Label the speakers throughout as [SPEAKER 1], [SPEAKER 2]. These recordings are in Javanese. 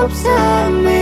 [SPEAKER 1] cukup semi.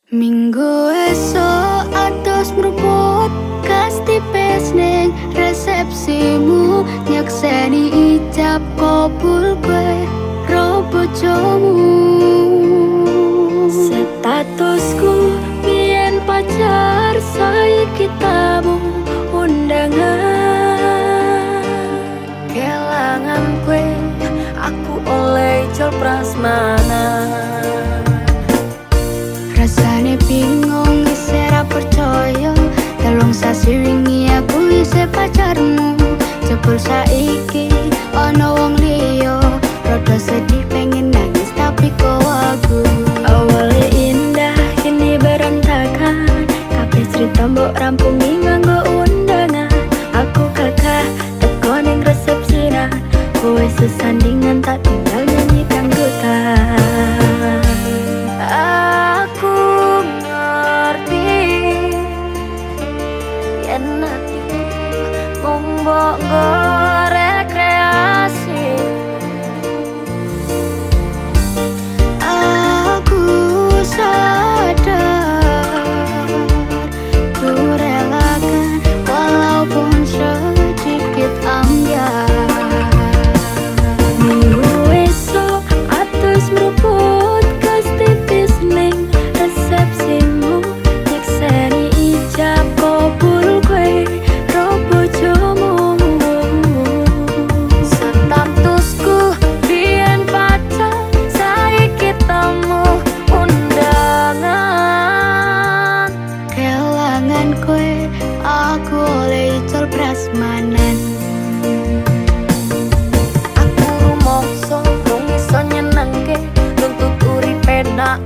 [SPEAKER 2] Minggu esok atus mruput kastipes ning resepsimu, nyakseni ijab kabul kowe ro bojomu. Statusku biyen pacar, saiki tamu undangan. Kelangan kowe aku oleh jol prasmanan. Rasane bingung isih ra percaya, telung sasi wingi aku isih pacarmu. Jebul saiki ana wong liya, rada sedih pengen nangis tapi kok aku. Awale indah kini berantakan, kabeh cerita mbok rampungi nganggo undangan. Aku kakak teko ning resepsinan, kowe sesandingan tak tinggal nyanyi dangdutan. nggo rekreasi. Aku sadar ku relakan walaupun sedikit ambiar. Minggu esok atus meruput kas tipis ning resepsimu, nyekseni ijab kabul kowe robo jomu. Statusku biyen pacar, saiki temu undangan. Kelangan kowe aku oleh icul prasmanan.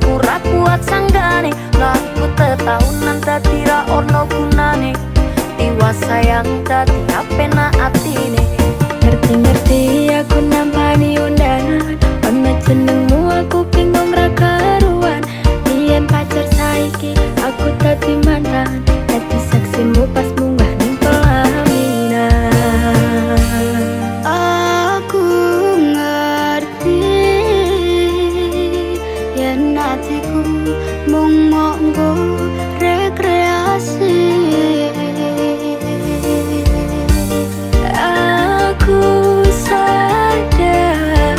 [SPEAKER 2] Ora kuat sanggane ngaku tetaunan dadi ra ono gunane. Tiwas sayang dadi apenak atine. Ngerti-ngerti aku nampani undangan, ono jenengmu aku bingung ra karuan. Yen pacar saiki aku dadi mantan, dadi saksimu pas munggah ning pelaminan. Aku ngerti yen hatiku mung nggo rekreasi. Aku sadar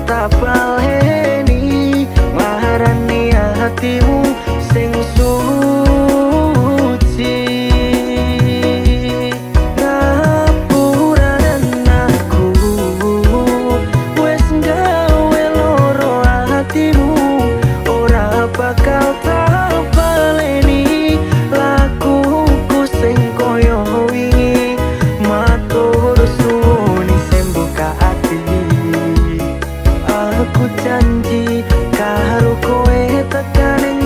[SPEAKER 1] tak baleni nglarani hatimu sing suci. Ngapuran aku wes gawe loro hatimu, ora bakal tak baleni lakuku sing koyo wingi. Matur suwun sing buka ati, aku janji karo kowe tekan ing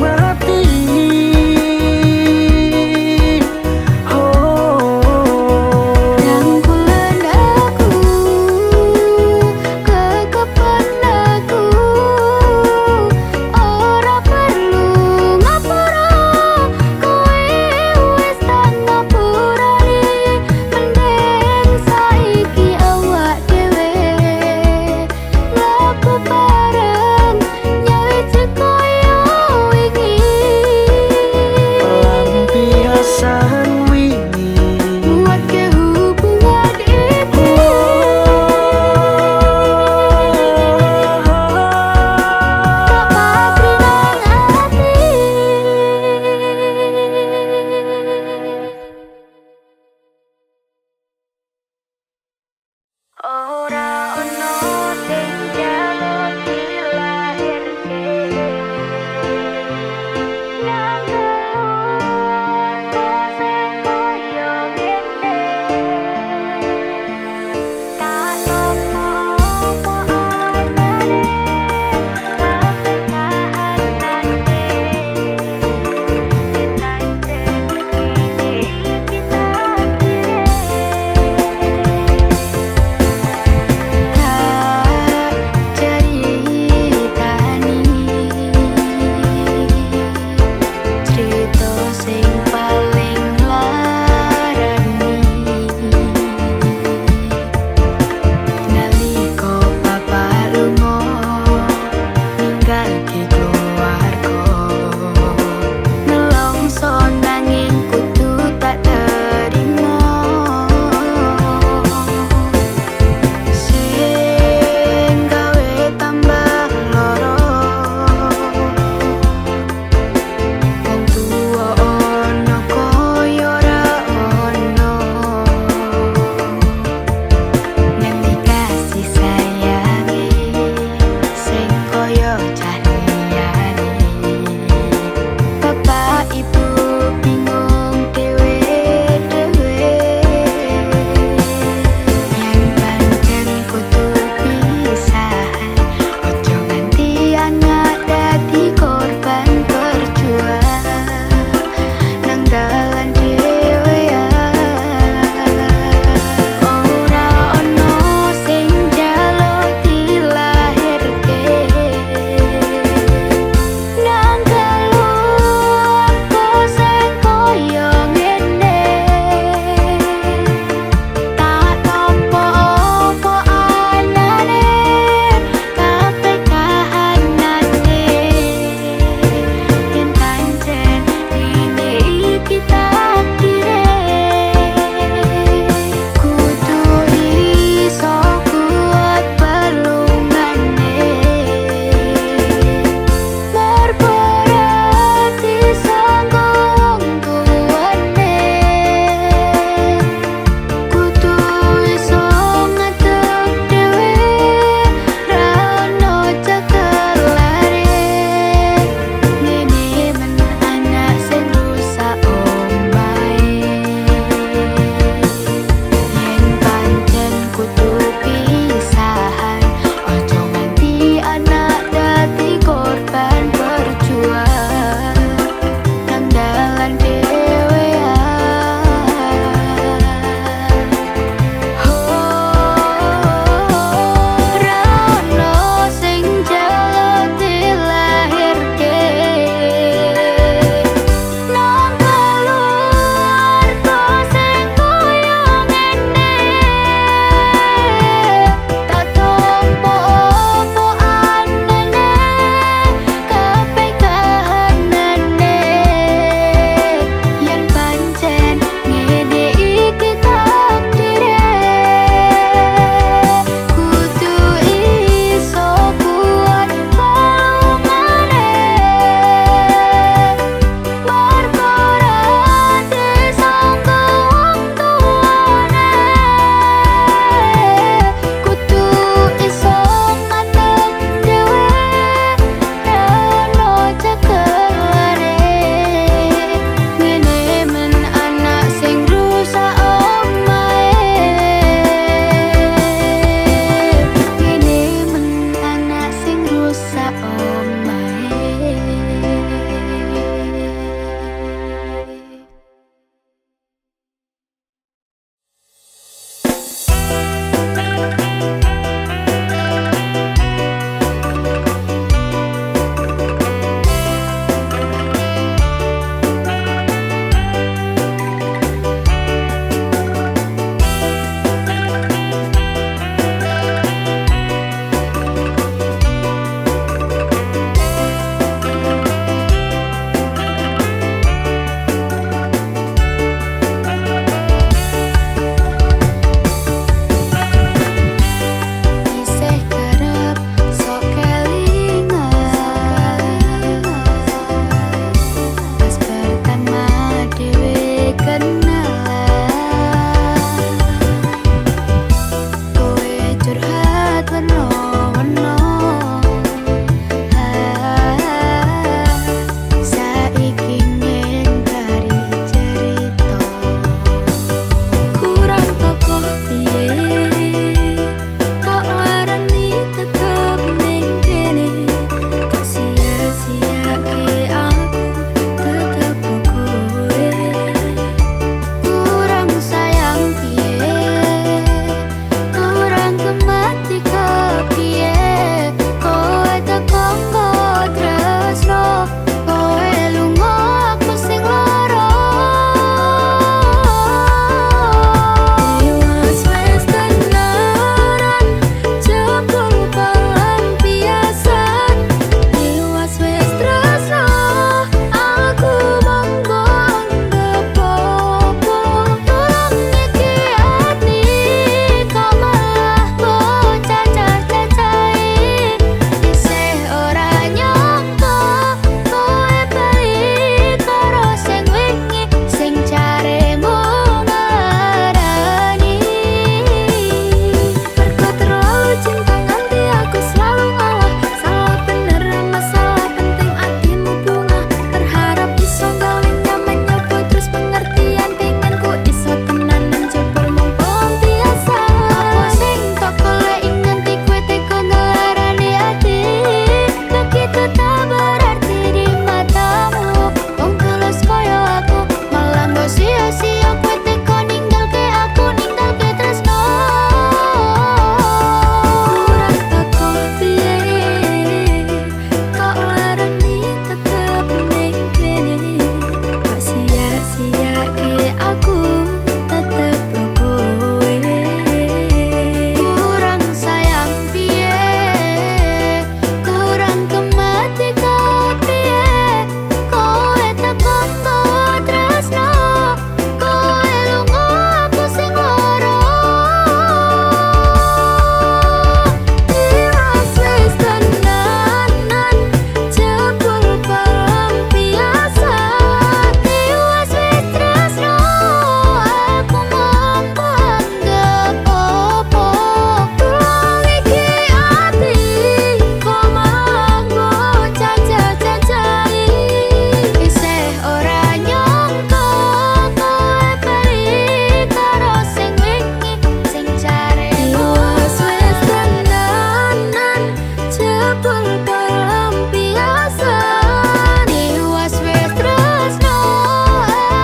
[SPEAKER 2] kebun pelampiasan Iwas wis tresno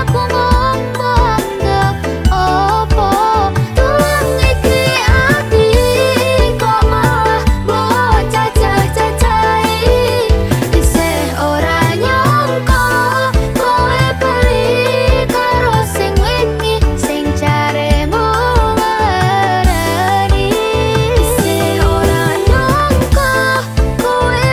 [SPEAKER 2] aku ngomong gak opo Tulung iki ati kok malah bocah cacah-cacai Isih ora nyangka kowe bali karo sing wingi sing jaremu ngereni Isih ora nyangka kowe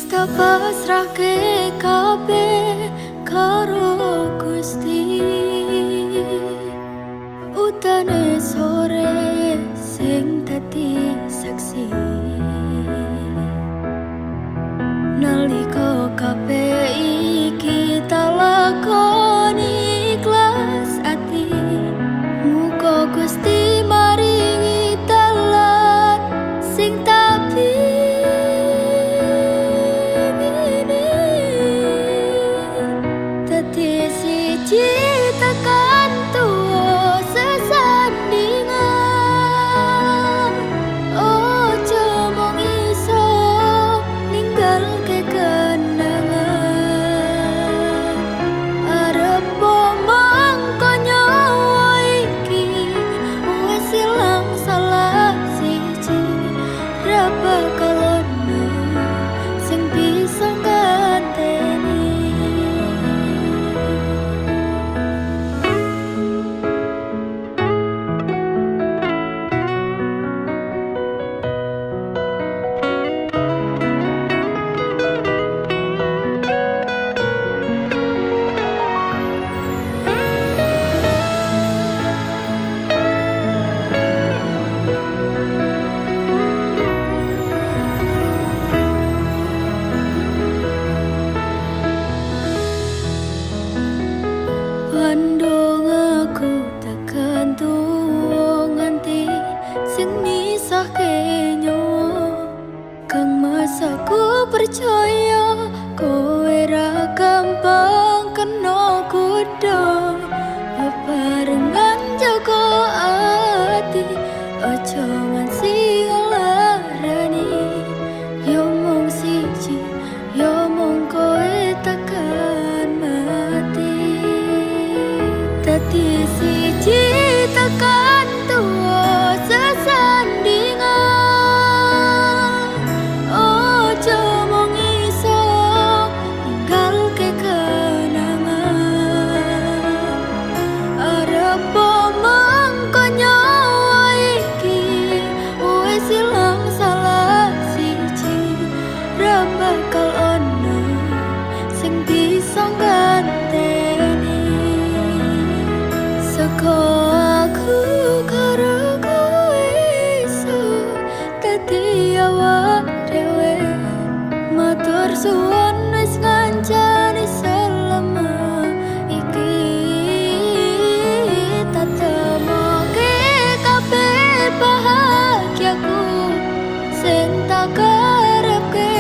[SPEAKER 2] tak pasrahke kabeh karo Gusti. Utane sore sing dadi saksi, nalika kabeh iki tak lakoni ikhlas ati. Muga Gusti maringi dalan sing tak tekan tuwa sesandingan. Ojo mung iso ninggalke kenangan. Arep mangko nyawa iki wis ilang salah siji. Ra bakal ono sing bisa nganteni. Pandung aku tekan tuwa nganti sing misahke nyawa. Kang Mas aku percaya kowe ra gampang kena godha. Bebarengan jaga ati, ojo nganti ngelarani. Yo mung siji, yo mung kowe tekan mati. Dadi siji tekan tuwa sesandingan. Ojo mung iso ninggalke kenangan. Arep mangko nyawa iki wis ilang salah siji. Ra bakal ono sing bisa nganteni. Seko aku karo kowe iso dadi awak dhewe. Matur suwun wis ngancani selama iki. Tak temoke kabeh bahagiaku sing tak karepke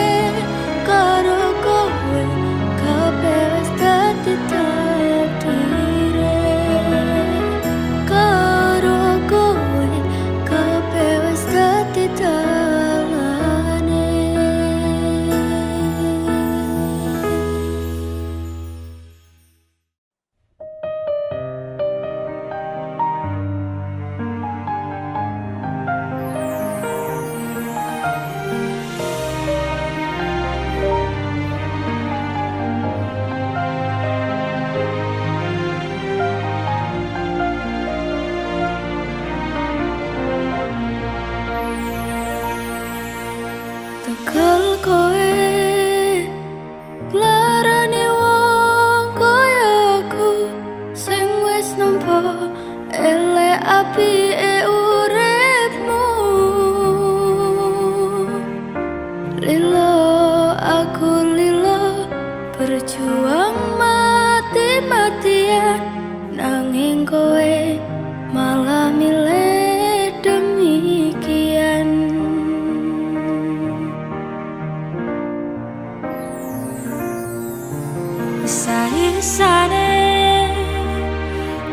[SPEAKER 2] karo kowe. Kabeh wis dadi takdire. Karo kowe kabeh wis dadi dalane. Tegal kowe larane wong kaya aku sing wis nampa elek apike uripmu. Lilo aku lilo berjuang mati-matian, nanging kowe malah milih demikian. Isa-isane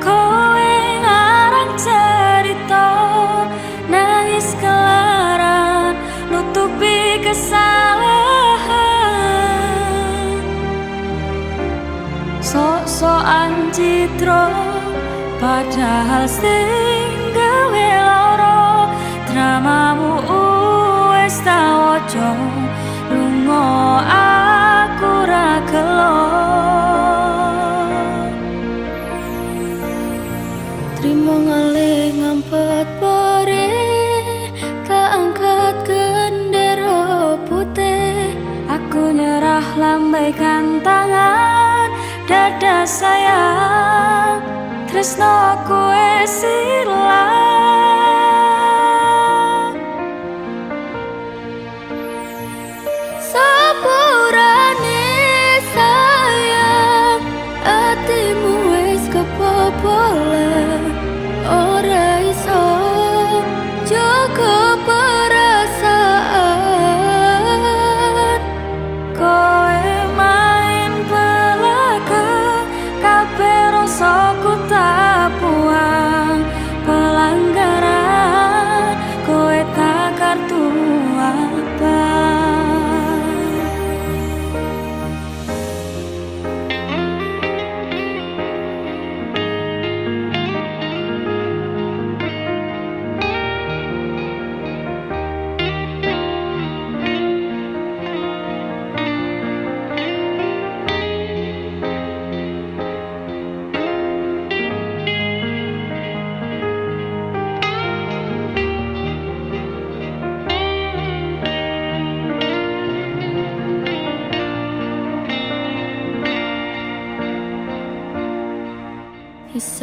[SPEAKER 2] kowe ngarang cerita, nangis kelaran nutupi kesalahan. Sok-sokan citra padahal sing gawe lara. Dramamu wis tak waca, lunga aku ra gelo. Trimo ngalih ngampet pare, tak angkat gendera putih. Aku lambaikan tangan dada sayang tresnoku wis ilang sepurane sayang atimu wis kebobolan ora iso jaga perasaan kowe main belaga kabeh rasaku tak buang pelanggaran kowe tak kartu abang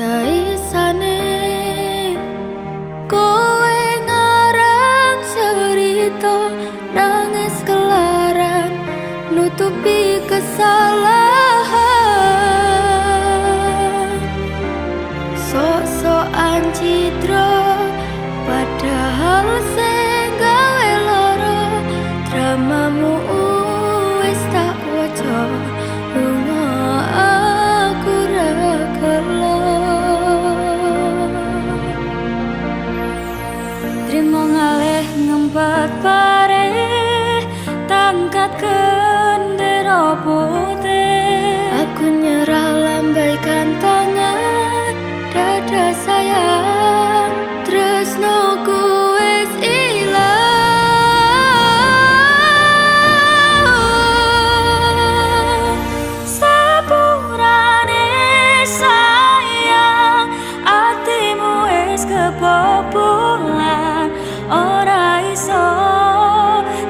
[SPEAKER 2] isa-isane kowe ngarang cerita nangis kelaran nutupi kesalahan sok-sokan citra padahal sing gawe lara dramamu wis tak waca lunga aku ra gelo trimo ngalih ngempet pare tangkat kendera putih aku nyerah lambaikan tangan dada sayang tresnoku wis ilang sepurane sayang atimu wis kebobolan ora iso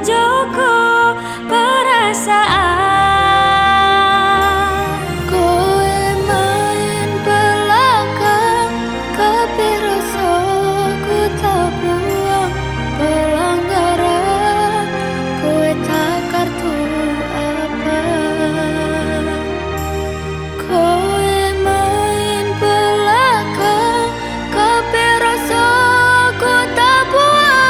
[SPEAKER 2] jaga perasaan kowe main belakang kabeh rasaku tak buang pelanggaran kowe tak kartu abang kowe main belakang kabeh rasaku tak buang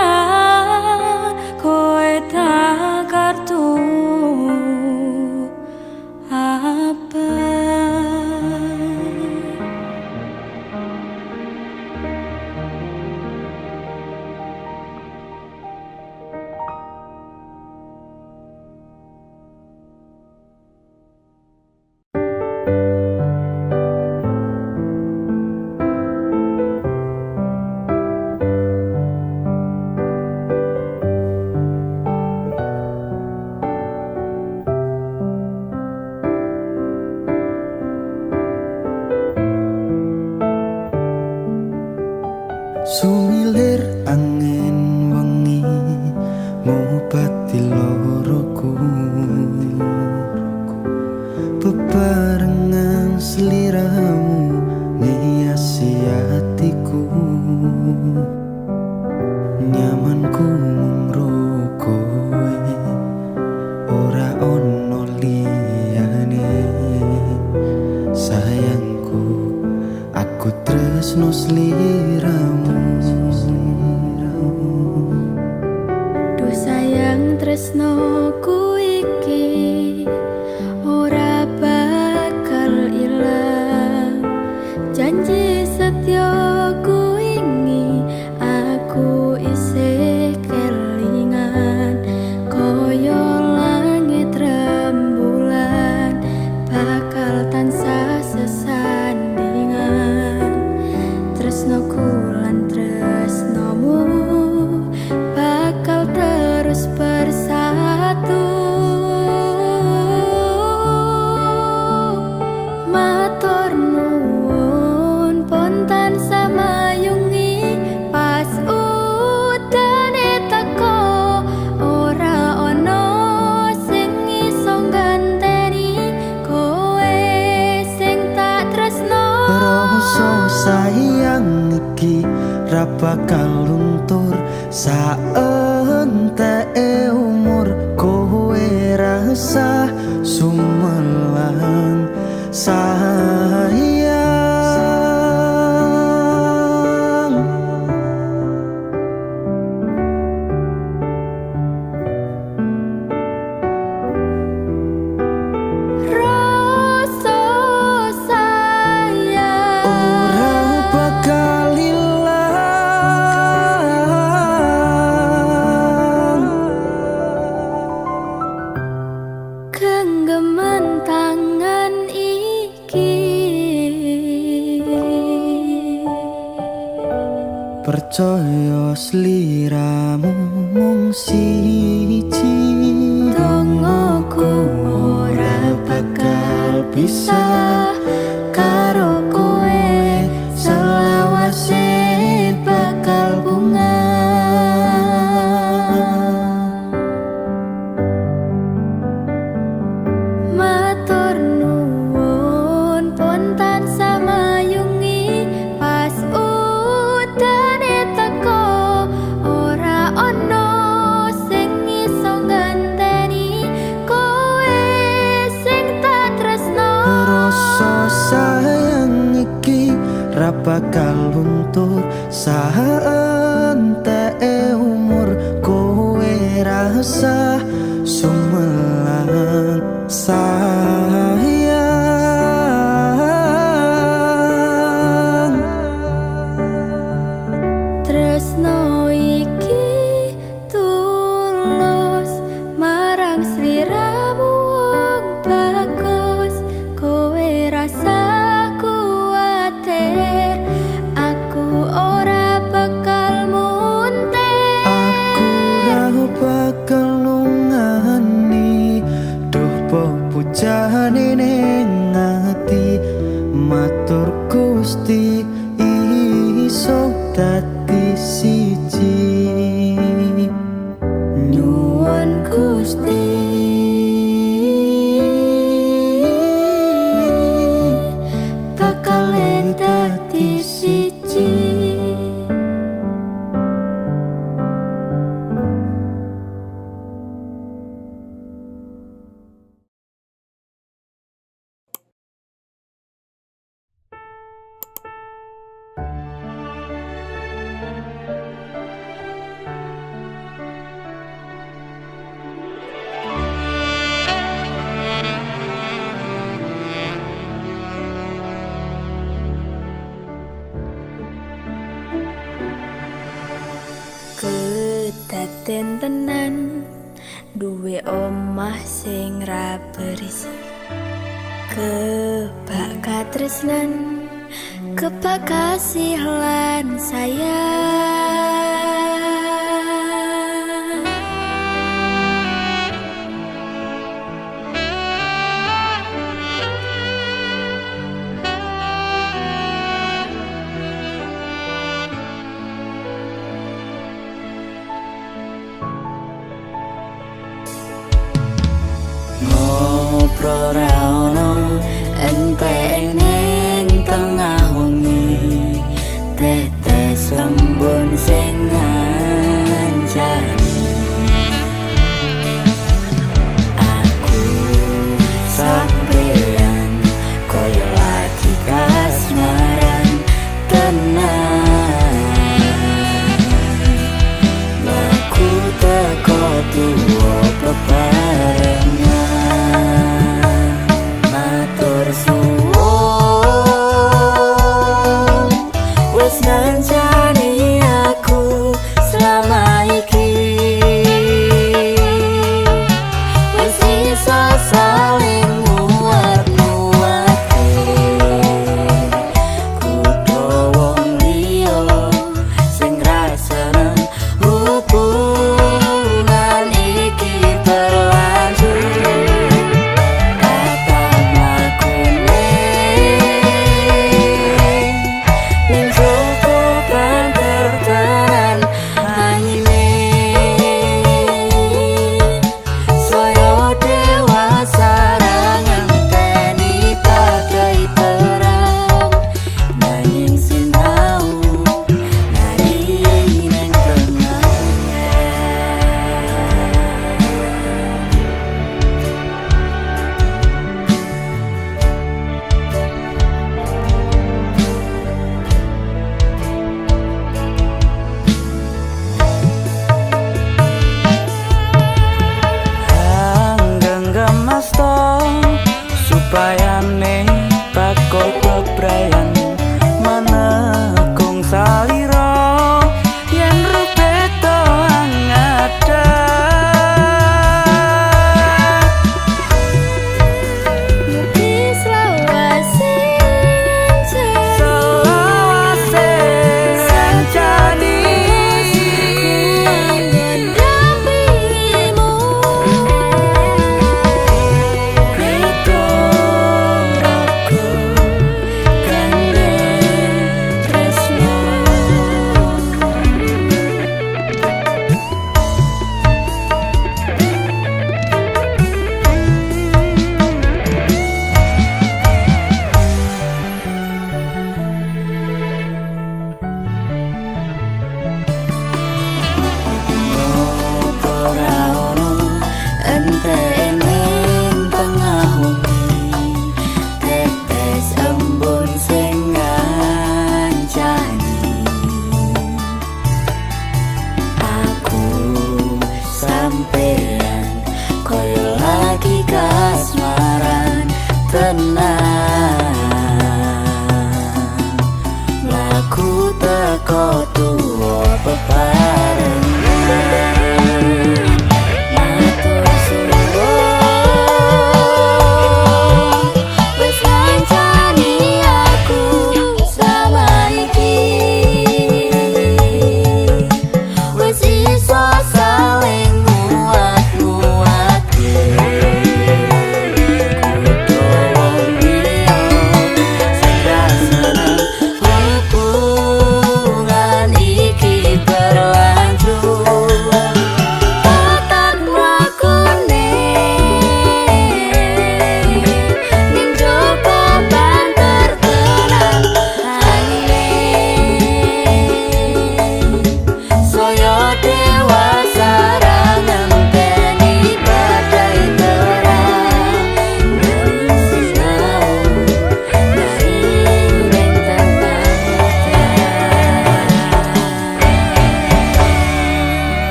[SPEAKER 2] pelanggaran kowe tak kartu abang
[SPEAKER 1] Sumilir angin wengi ngobati loroku bebarengan seliramu ngiasi hatiku nyamanku mung kowe ora ono liyane sayangku aku tresno sliramu
[SPEAKER 2] duh sayang tresnoku iki ora bakal ilang janji setyaku ini aku isih kelingan koyo langit rembulan bakal tansah sesandingan tresnoku lan
[SPEAKER 1] ra bakal luntur saenteke umur kowe rasa sumelang sayang.
[SPEAKER 2] Rasa sayang
[SPEAKER 1] Ora bakal ilang,
[SPEAKER 2] genggaman tangan iki
[SPEAKER 1] percaya sliramu mung siji.
[SPEAKER 2] dongoku ora bakal bisa karo kowe selawase bakal bunga. Matur nuwun pun tansah mayungi pas udane teko ora ono sing iso ngenteni kowe sing tak tresno.
[SPEAKER 1] Rasa sayang iki ra bakal luntur saenteke umur kowe rasa sumelang sayang.
[SPEAKER 2] Tresno iki tulus marang sliramu wong bagus, kowe rasa kuwatir aku ora bakal munte.
[SPEAKER 1] Aku ra bakal nungani duh pepujane ning ati. Matur Gusti iso dadi siji.
[SPEAKER 2] Nyuwun Gusti bakal dadi siji. Kedaden tenan duwe omah sing ra berisi, kebak katresnan, kebak kasih lan sayang. Ngobrol ra ono enteng ning tengah wengi, tetes lembun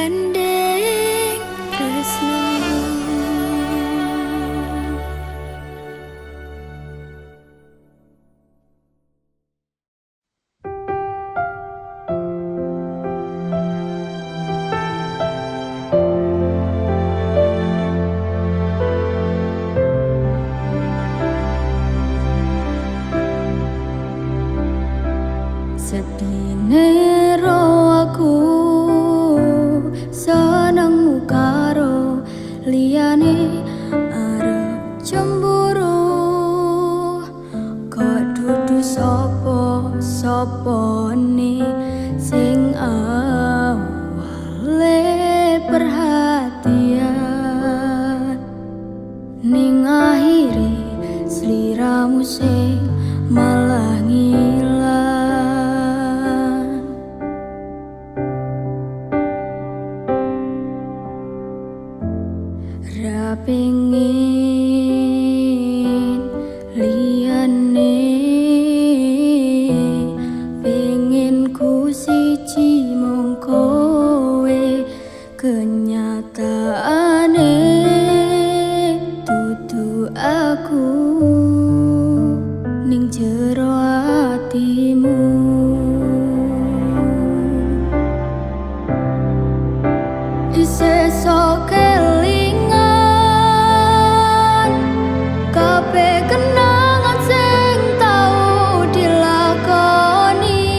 [SPEAKER 2] gandeng tresno. Sedine ro aku senengmu karo liyane arep cemburu, kok dudu sapa-sapane sing awale perhatian, ning akhire sliramu sing malah ngilang. Ra pengin liyane, pengin ku siji mung kowe, kenyataane dudu aku ning jero atimu. Isih sok kelingan kabeh kenangan sing tau dilakoni,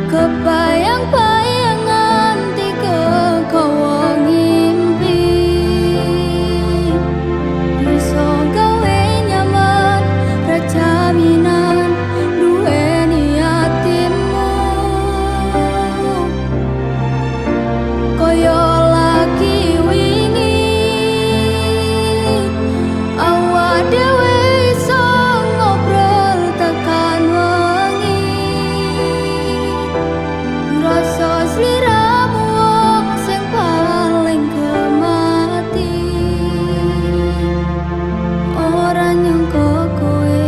[SPEAKER 2] kebayang-bayang nganti kegawa ngimpi, iso gawe nyaman ra jaminan duweni atimu, koyo lagi wingi awak dhewe iso ngobrol tekan wengi, ngrasa sliramu wong sing paling kemati, ora nyangka kowe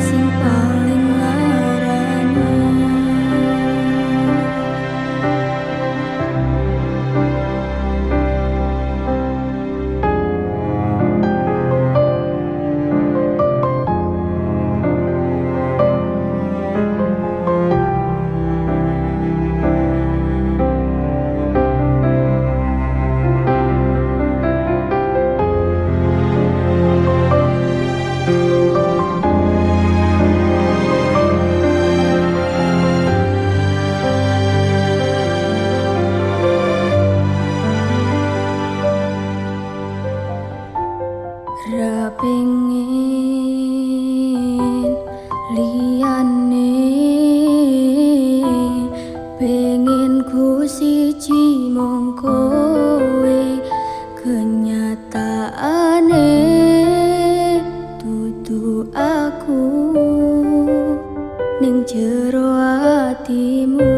[SPEAKER 2] sing paling larane. Ra pengin liyane, pengin ku siji mung kowe, kenyataane dudu aku ning jero atimu.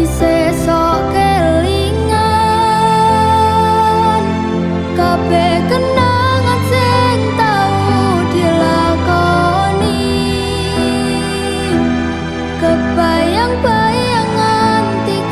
[SPEAKER 2] Isih sok kelingan kabeh kenangan sing tau dilakoni, kebayang-bayang nganti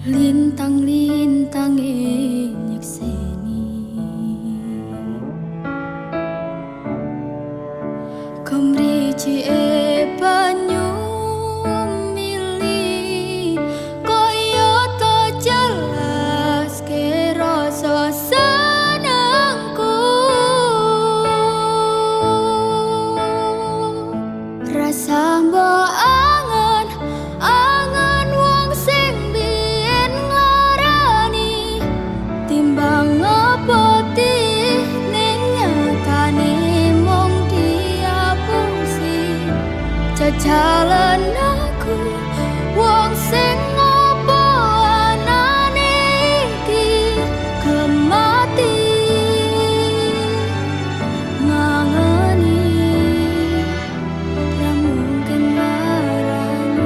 [SPEAKER 2] Lintang-lintang nyekseni Kemriji banyu mili Kaya to jelas ke rasa senengku Rasa mbok angen angen wong sing biyen nglarani timbang ngepoti ning nyatane mung diapusi jajalan aku wong sing ngopo anane iki kemati ngangeni ra mungkin larani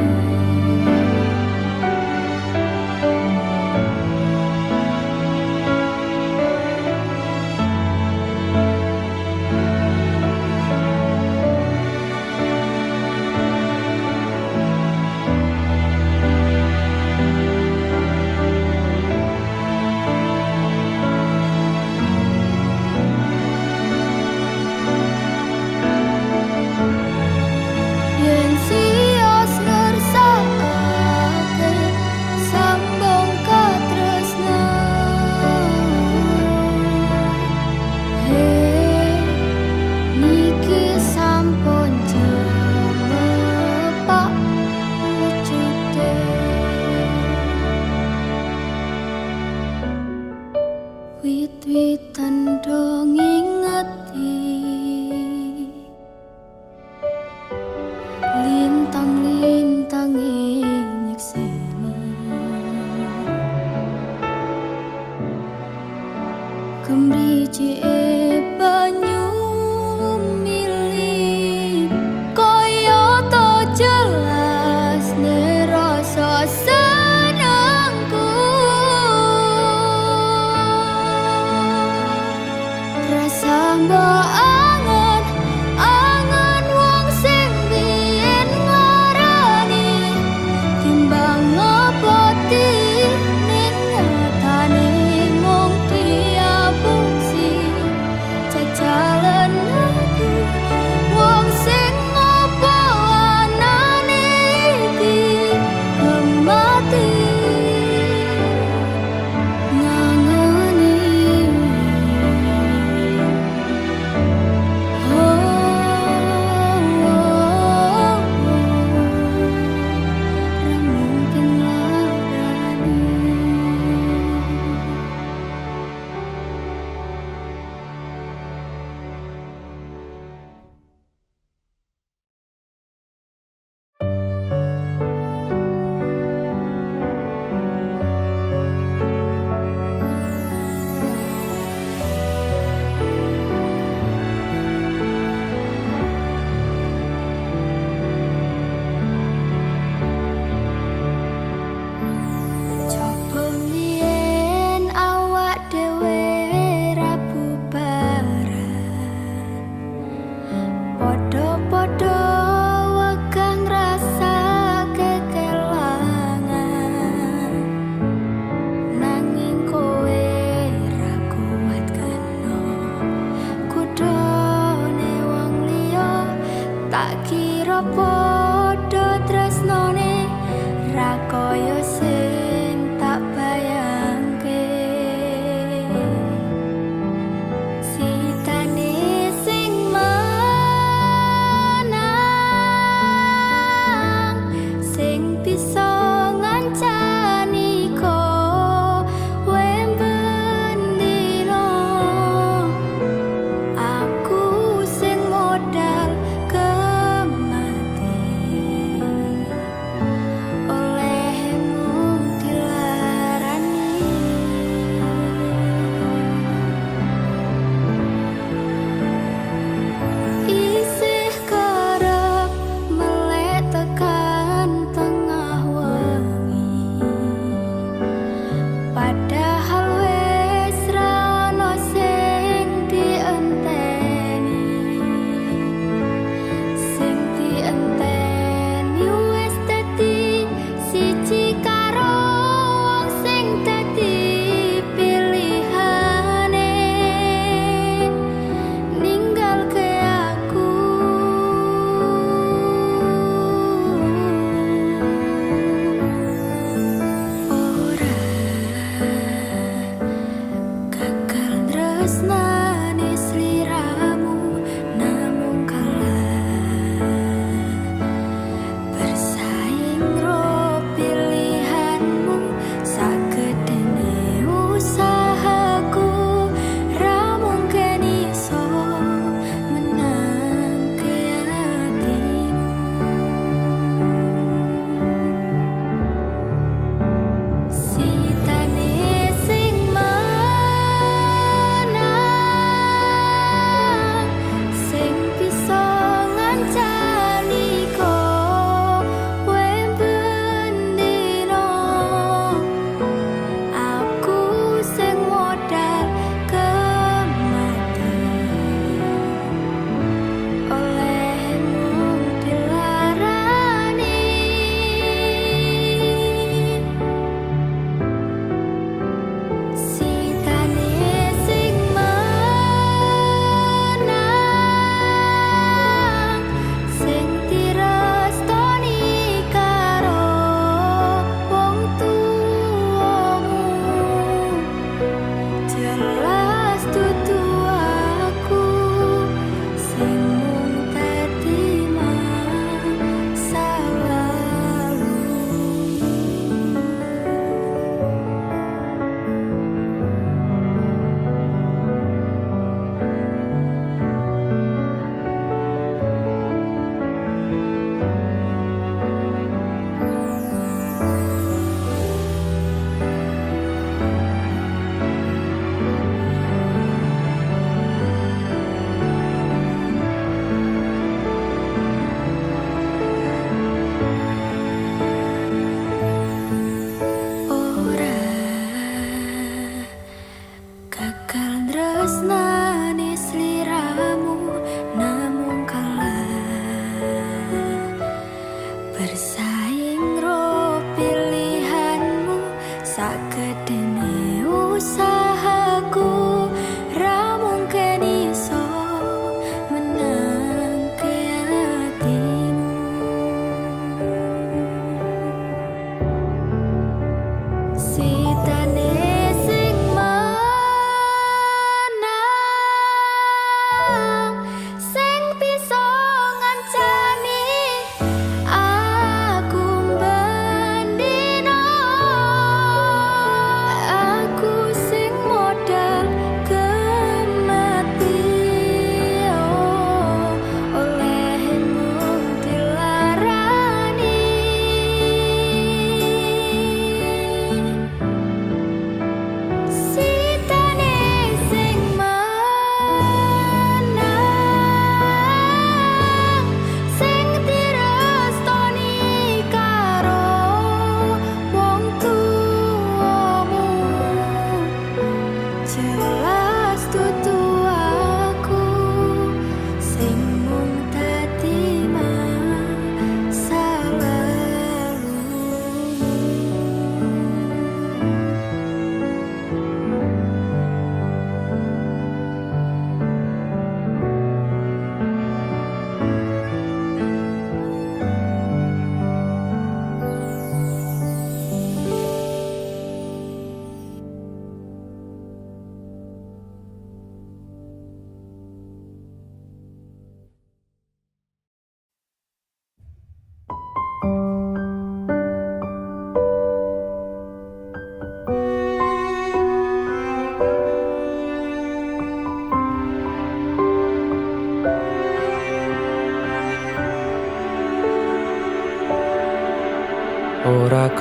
[SPEAKER 2] Yen sios ngersakake sambung katresnan niki sampun jemepak wujude wit-witan do ngingeti Lintang-lintang nyekseni Kemriji banyu mili Kaya to jelas ne rasa senengku Rasa mbok angen angen wong sing biyen nglarani timbang ngepoti ning nyatane mung diapusi jajalan aku wong sing ngopo anane iki kemati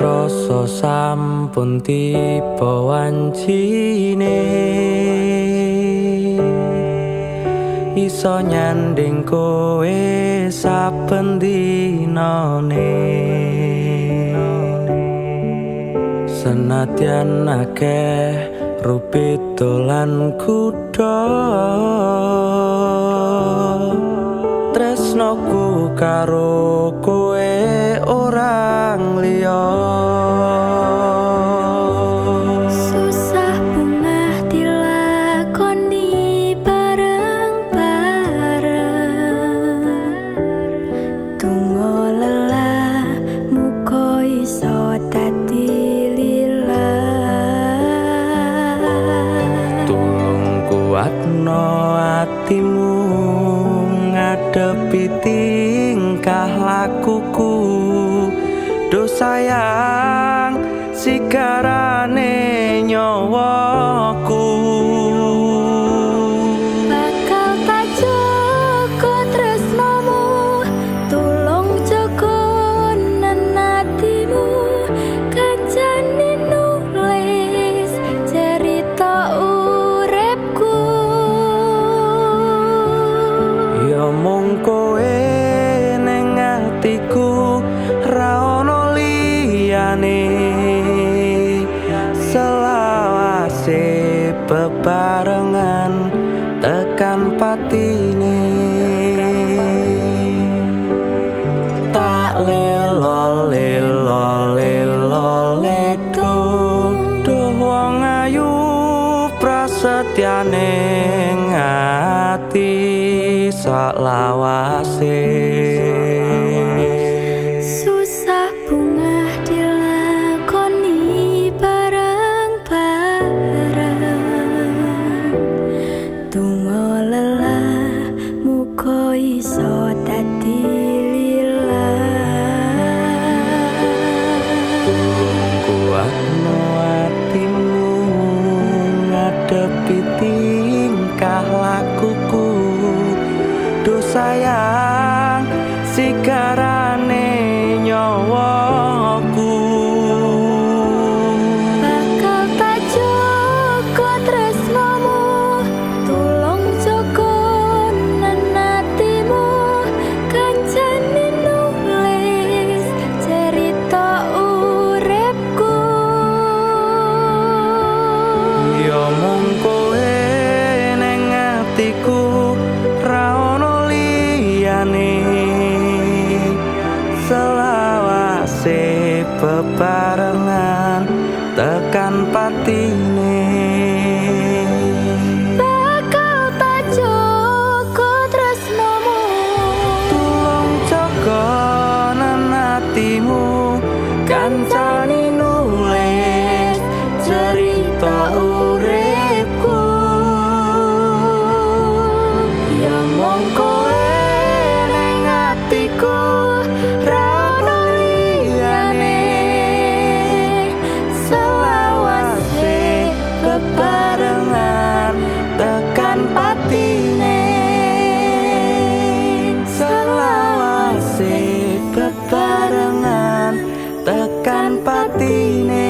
[SPEAKER 1] krasa sampun tiba wancine iso nyanding kowe saben dinane senadyan akeh rupit dolan kuda tresnoku karo kowe orang liya
[SPEAKER 2] Susah bungah dilakoni bareng-bareng Tunggu lelah muka iso dadi lillah
[SPEAKER 1] tulung kuatno atimu ngadepi tingkah lakuku do sayang sigarane nyawaku
[SPEAKER 2] bakal tak jaga tresnamu tulung jaga nenatimu kancane nulis cerita uripku
[SPEAKER 1] ya mung kowe ning atiku ra ono liyane selawase bebarengan tekan patine tak lelo lelo lelo ledo doh wong ayu prasetyane ngati sak lawase
[SPEAKER 2] susah bungah dilakoni bareng-bareng tunggu lelah muka iso dadi lillah
[SPEAKER 1] kuatno atimu ngadepi tingkah lakuku do sayang sigarane nyawaku
[SPEAKER 2] bakal tak jaga tresnamu tulung jaga nenatimu kancane nulis cerita uripku
[SPEAKER 1] ya mung kowe ning atiku ra ono liyane selawase bebarengan tekan patine
[SPEAKER 2] bakal tak jaga tresnamu
[SPEAKER 1] tulung jaga nenatimu kancane nulis cerita uripku ya mung kowe ning atiku ra ono liyane selawase bebarengan tekan patine selawase bebarengan tekan patine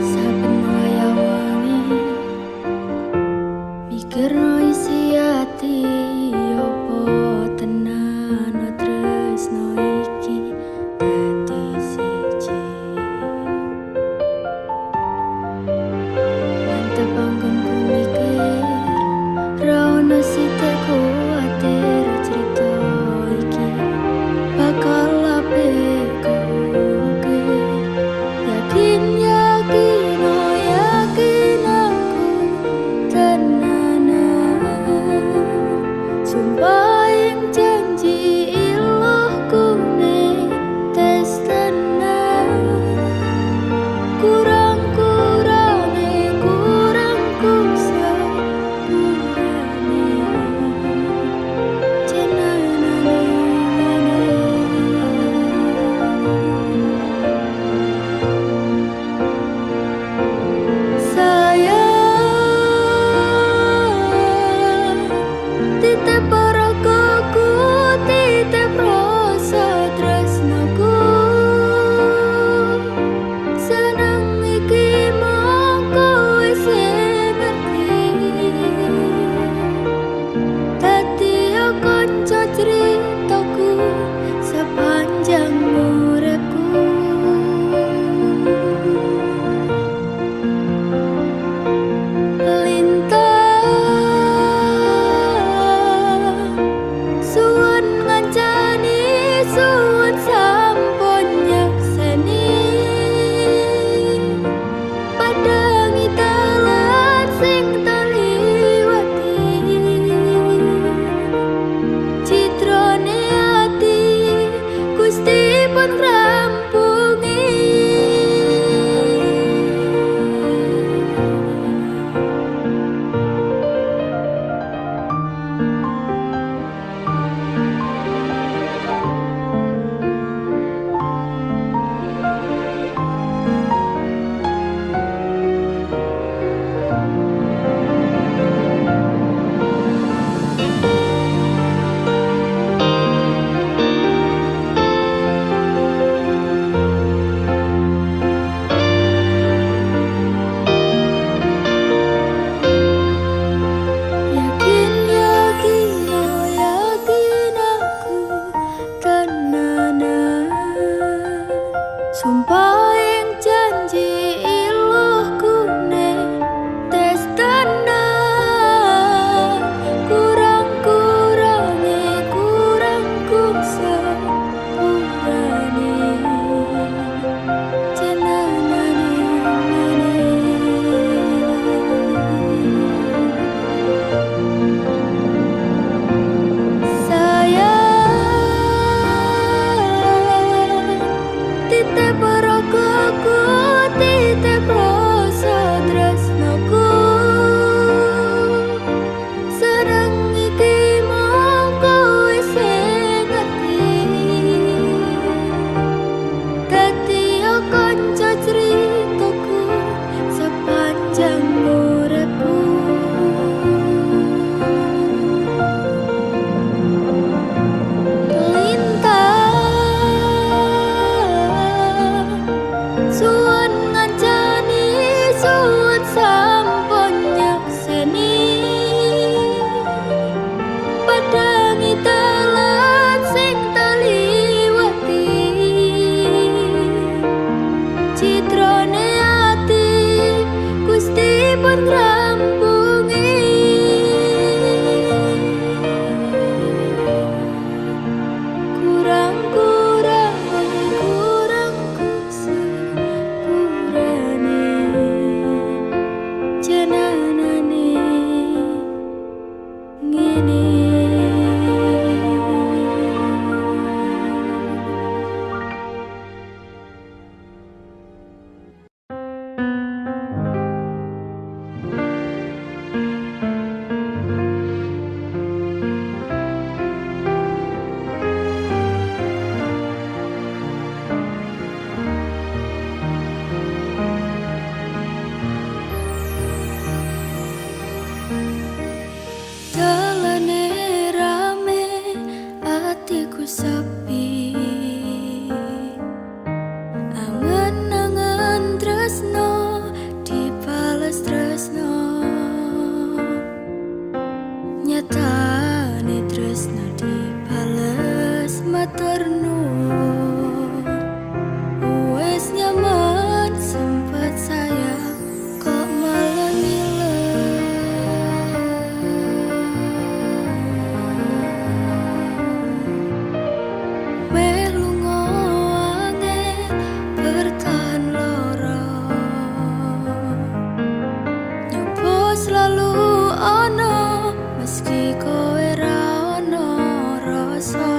[SPEAKER 2] saben wayah wengi mikirno isi ati opo tenan tresno iki dadi siji mantep anggonku mikir ra ono sithik kuwatir cerita iki bakal apik yakin yakin oh yakin aku tenanan Nyatane tresno dibales matur nuwun. Wes nyaman sempat sayang kok malah melu angin bertahan loro. Nyoba selalu ono meski kowe ra ono rasa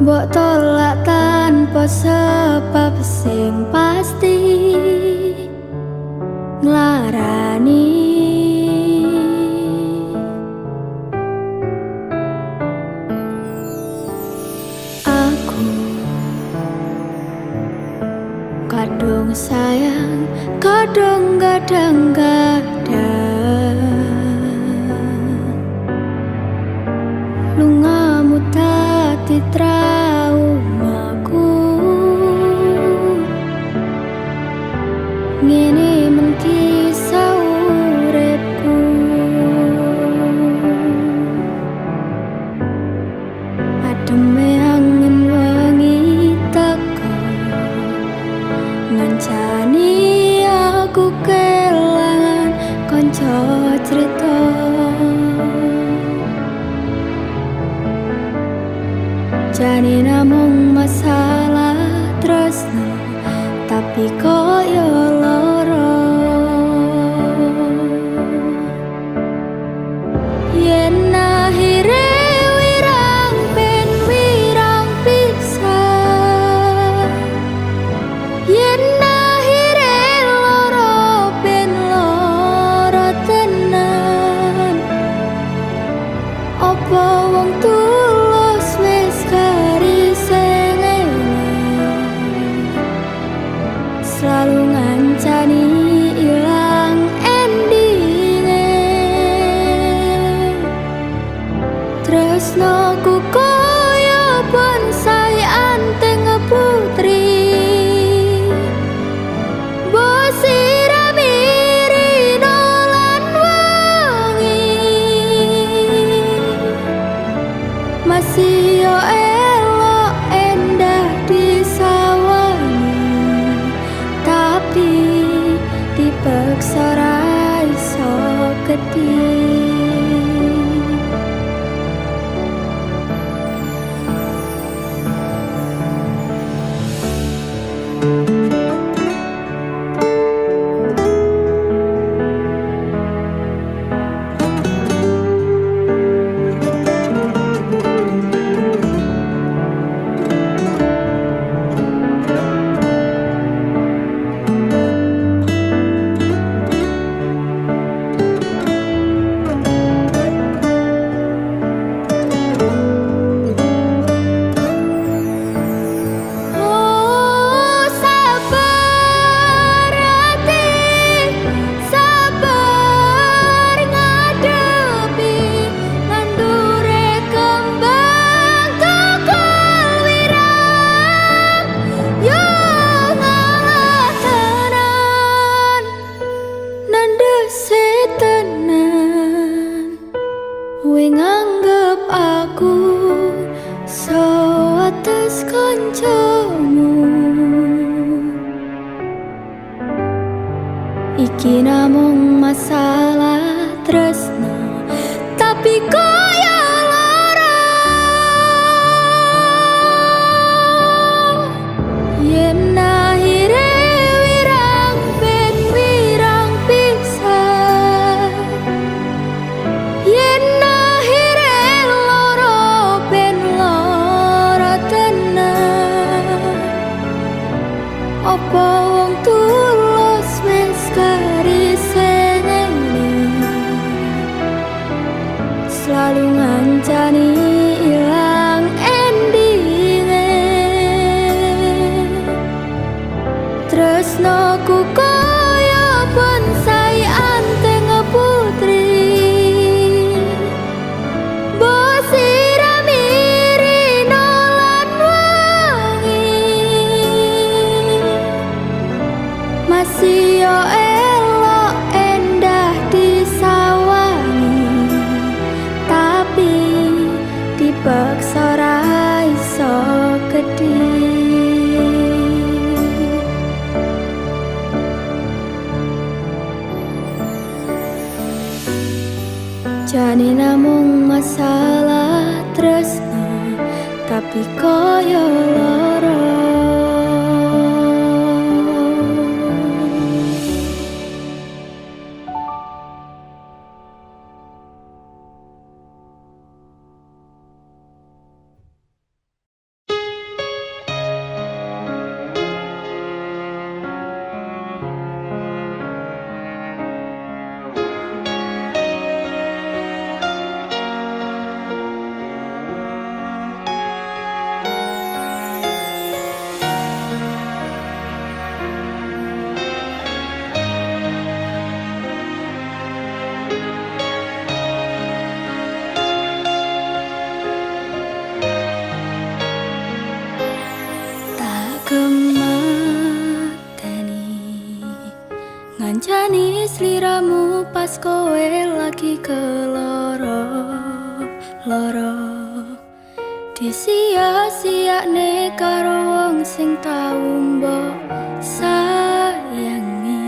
[SPEAKER 2] Mbok tolak tanpa sebab sing pasti nglarani. Aku kadung sayang, kadung kadang-kadang lungamu dadi traumaku. Ngene men kisah uripku, ademe angin wengi teko ngancani aku kelangan kanca crita. Jane namung masalah tresno, tapi koyo loro. Yen akhire wirang ben wirang pisah, yen akhire loro ben loro tenan. Apa wong tulus wis karisene selalu ngancani ilang endinge. Tresnoku koyo bonsai anteng putri, mbok sirami lan wangi, masih yo elok endah disawani, tapi dipaksa ra iso gedhi. Iki namung masalah tresno, tapi koyo lara. Yen akhire wirang ben wirang pisah, yen akhire loro ben loro tenan. Apa wong tulus wis karisene selalu ngancani ilang endinge. Tresnoku koyo bonsai anteng putri, mbok sirami rino lan wangi, masih yo elok endah disawani, tapi dipaksa ra iso gedhi. Jane namung masalah tresno, tapi koyo loro. sliramu pas kowe lagi keloro-loro. Disia-siakne karo wong sing tau mbok sayangi.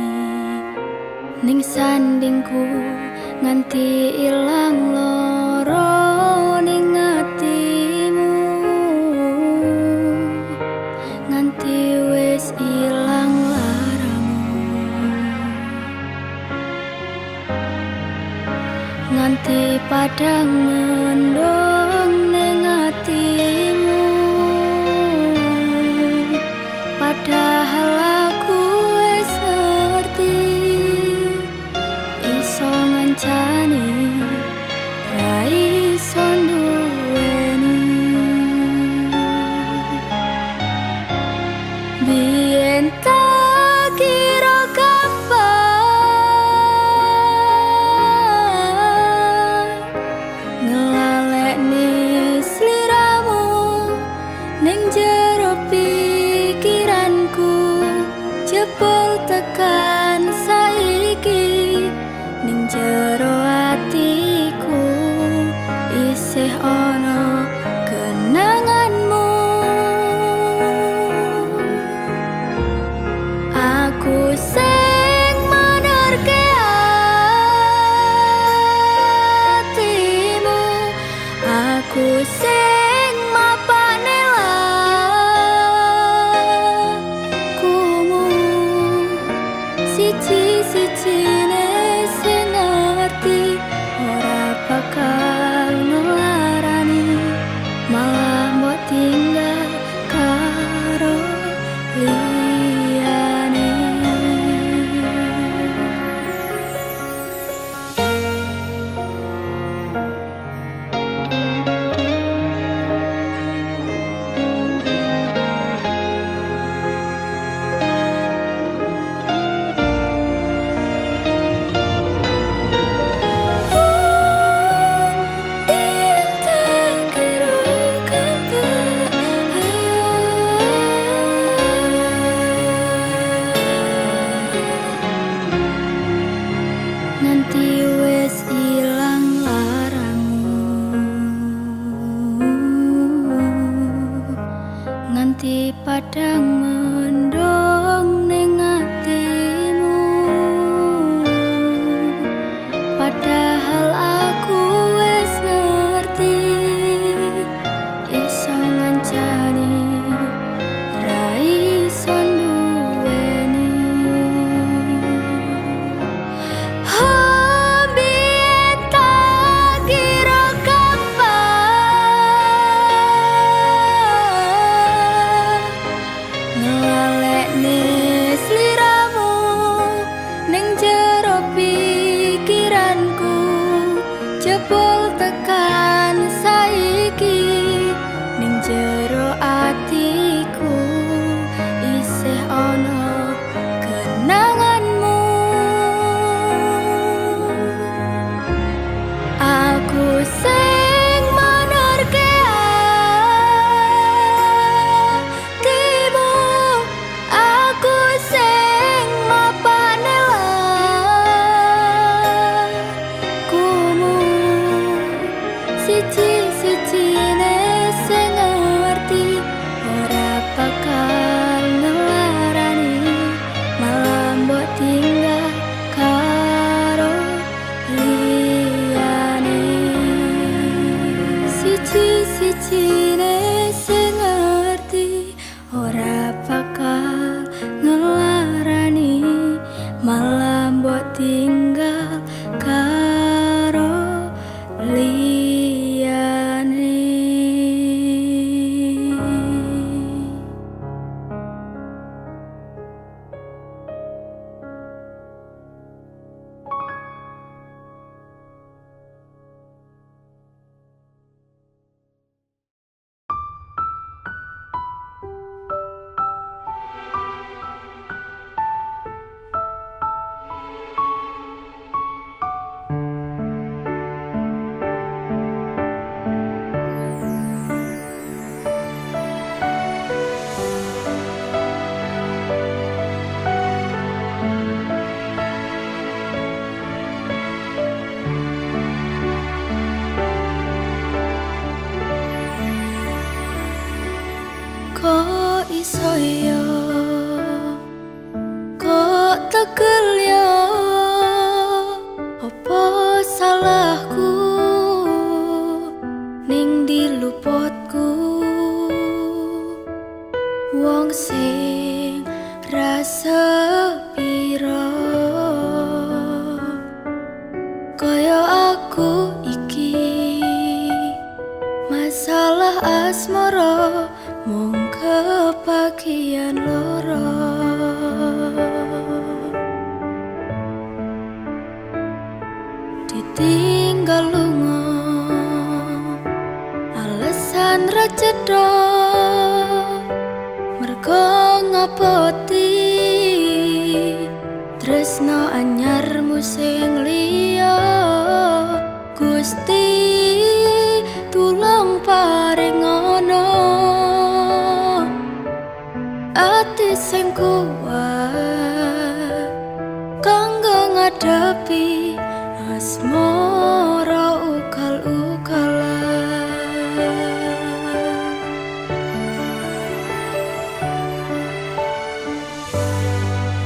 [SPEAKER 2] Ning sandingku nganti ilang loro ning atimu, nganti wis ilang laramu, nganti padang mendung ning atimu. Padahal aku wis ngerti iso ngancani ra iso nduweni. Biyen tak kira gampang ngelalekne sliramu ning jero pikiranku. Jebul tekan saiki ning jero atiku isih ana kenanganmu. Aku sing menerke atimu, aku sing mapane lakumu. Siji-sijine sing ngerti ora bakal ngelarani, malah mbok tinggal karo liyane. Nanti wis ilang laramu, nganti padang mendung ning atimu. Padahal aku wis ngerti iso ngancani ra iso nduweni. Biyen tak kira gampang ngelalekne sliramu ning jero pikiranku. Jebul tekan saiki ning jero atiku isih ana kenanganmu. Aku sing menerke atimu, aku sing mapane lakumu. Siji-sijine sing ngerti ora bakal ngelarani, malah mbok tinggal karo liyane. Siji-sijine sing ngerti ora bakal ngelarani, malah mbok tinggal karo liyane. Kok iso yo, kok tegel yo, apa salahku ning diluputku, wong sing rasa piro kaya aku iki, masalah asmara mung kebagian loro. Ditinggal lunga alasan ra cetha, mergo ngapoti tresno anyarmu sing liya. Gusti tulung paringono ati sing kuat kanggo ngadepi asmara ugal-ugalan.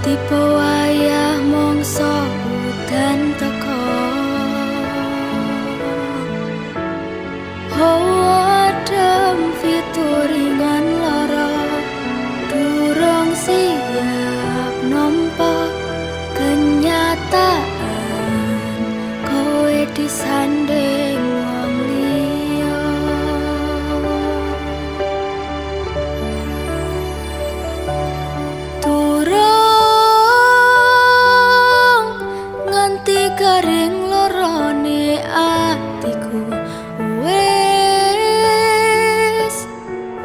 [SPEAKER 2] Tipe wayah mongso udan teko, adem fituringan lara, durung siap nampa kenyataan kowe disanding wong liya. Durung nganti garing lorone atiku,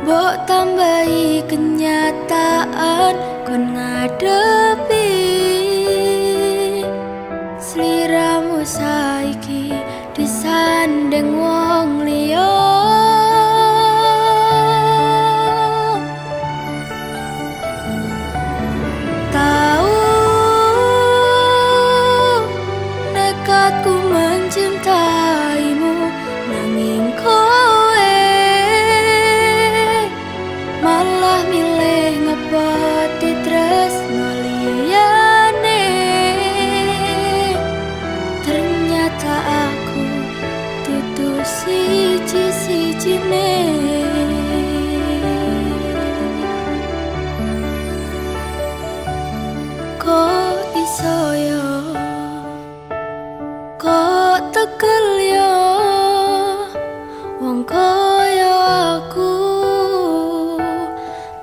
[SPEAKER 2] mbok tambahi kenyataan kon ngadepi sliramu saiki disanding wong liya. Tahu nekatku mencintaimu, nanging kowe malah milih ngepoti tresno liyane. Ternyata aku dudu siji-sijine. Kok iso yo, kok tegel yo, wong kaya aku,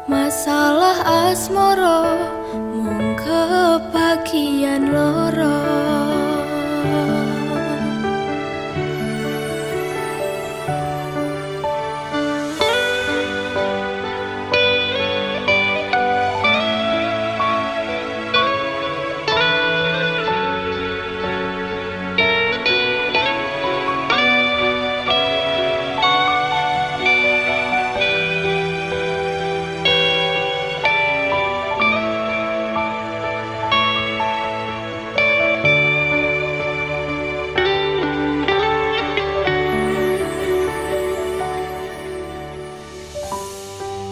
[SPEAKER 2] masalah asmara mung kebagian loro.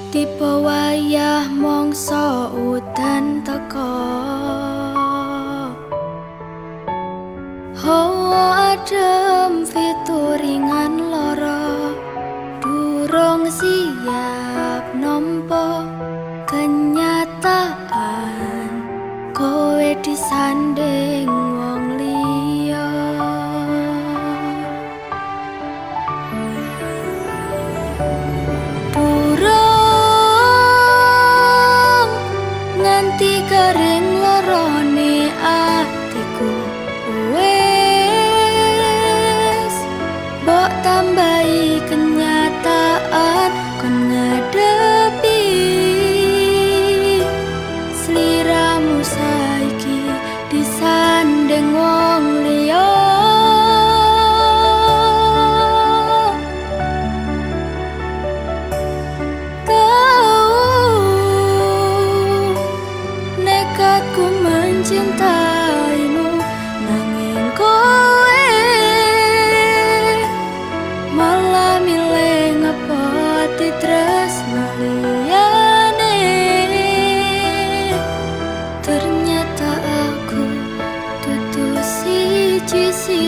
[SPEAKER 2] Tipe wayah mongso udan teko, hawa adem fituringan lara, durung siap nampa kenyataan kowe disanding wong liya. Nganti garing lorone atiku, wes mbok tambahi kenyataan kon ngadepi sliramu saiki disanding wong liya. ci